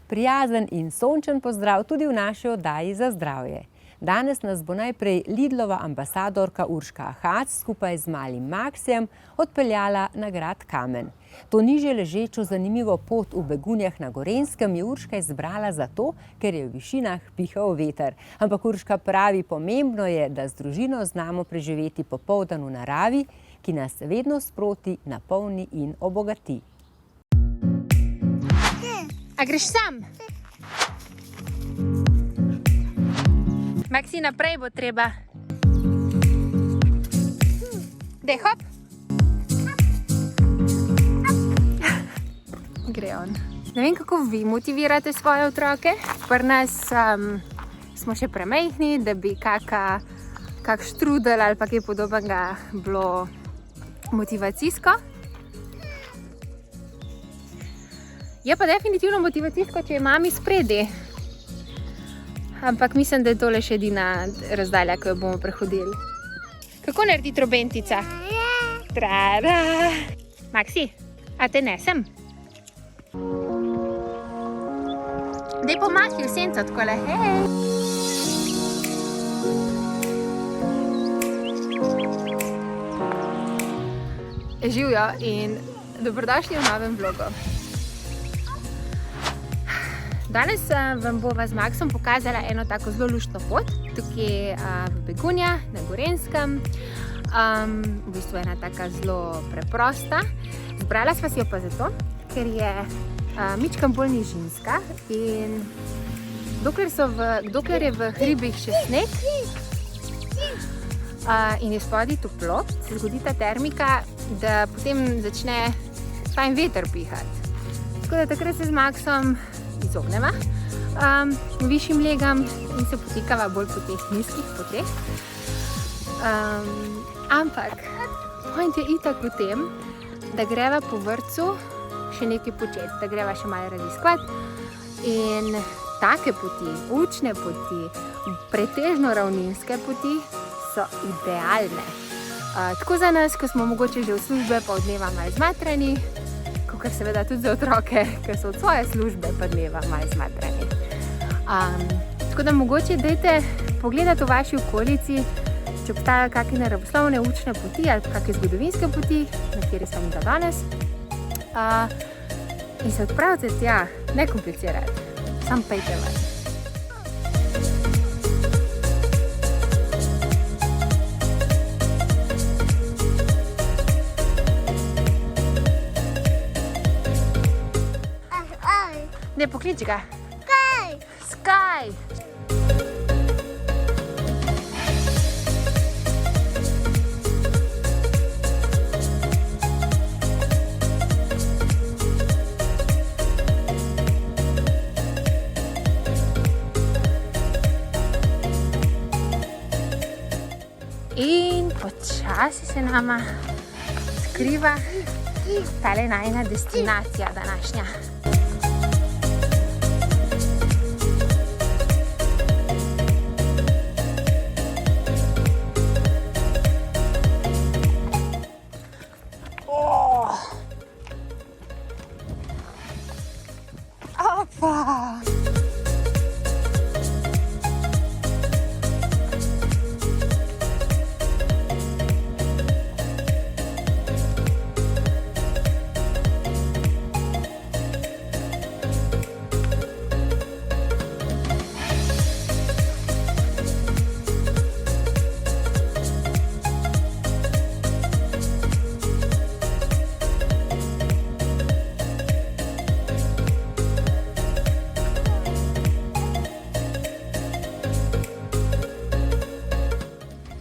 prijazen in sončen pozdrav tudi v naši oddaji Za zdravje. Danes nas bo najprej Lidlova ambasadorka Urška Ahac skupaj z malim Maksijem odpeljala na grad Kamen. To nižje ležečo zanimivo pot v Begunjah na Gorenjskem je Urška izbrala zato, ker je v višinah pihal veter. Ampak Urška pravi, pomembno je, da z družino znamo preživeti popoldan v naravi, ki nas vedno sproti napolni in obogati. A greš sam? Maksi, naprej bo treba. Dej, hop. Gre on. Ne vem, kako vi motivirate svoje otroke. Pri nas smo še premajhni, da bi kak štrudel ali pa kaj podobnega bilo motivacijsko. Je pa definitivno motivacijsko, če je mami spredi. Ampak mislim, da je tole še edina razdalja, ko jo bomo prehodili. Kako naredi trobentica? Trara! Maksi, a te nesem? Dej pomahi v senco takole, hej! Živjo in dobrodošli v novem vlogu. Danes vam bova z Maksom pokazala eno tako zelo luštno pot, tukaj v Begunjah na Gorenjskem. V bistvu je ena taka zelo preprosta. Zbrala sva si jo pa zato, ker je mičkam bolj nižinska in dokler je v hribih še sneg in je spodaj toplo, se zgodi ta termika, da potem začne fajn veter pihati. Tako da takrat se z Maksom izogneva višjim legam in se potikava bolj po teh nizkih poteh. Ampak point je itak v tem, da greva po vrtcu še nekaj početi, da greva še malo raziskovati in take poti, učne poti, pretežno ravninske poti so idealne. Tako za nas, ko smo mogoče že v službe pa od dneva malo zmatrani, kar seveda tudi za otroke, ker so od svoje službe pa dneva malo zmatrani. Tako da mogoče dajte pogledati v vaši okolici, če obstajajo kakšne naravoslovne učne poti ali kakšne zgodovinske poti, na kateri sem ga danes. In se odpravite tja, ne komplicirati, samo pejte ven. Ne, pokliči ga. Skaj! Skaj! In počasi se nama skriva tale najina destinacija današnja. Opa!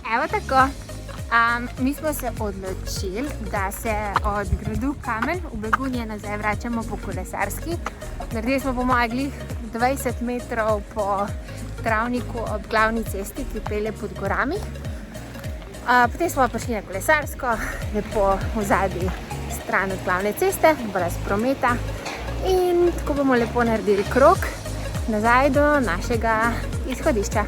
Evo tako, mi smo se odločili, da se od gradu Kamen v Begunje nazaj vračamo po kolesarski. Naredili smo po moje 20 metrov po travniku ob glavni cesti, ki pelje pod gorami. Potem smo prišli na kolesarsko, lepo v zadnji stran od glavne ceste, brez prometa. In tako bomo lepo naredili krog nazaj do našega izhodišča.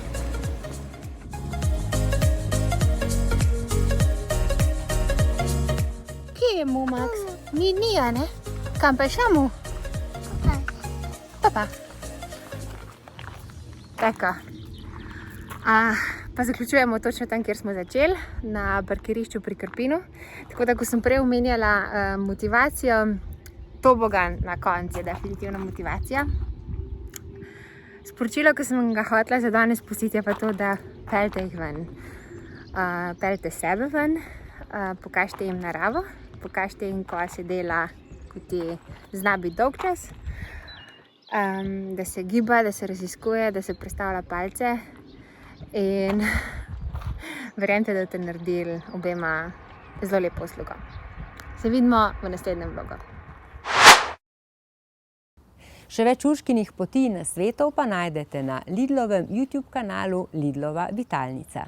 Kje je mu, Maks? Ni, a ne? Kam pa je šla mu? Papa. Tako. Pa zaključujemo točno tam, kjer smo začeli, na parkirišču pri Krpinu. Tako da, ko sem prej omenjala motivacijo, tobogan na koncu je definitivno motivacija. Sporočilo, ki sem ga hotela za danes pustiti, je pa to, da peljte jih ven. Peljte sebe ven, pokažite jim naravo, pokažite jim, ko se dela, ko ti zna biti dolg čas, da se giba, da se raziskuje, da se prestavlja palce in verjemite, da boste naredili obema zelo lepo uslugo. Se vidimo v naslednjem vlogu. Še več Urškinih poti in nasvetov pa najdete na Lidlovem YouTube kanalu Lidlova Vitalnica.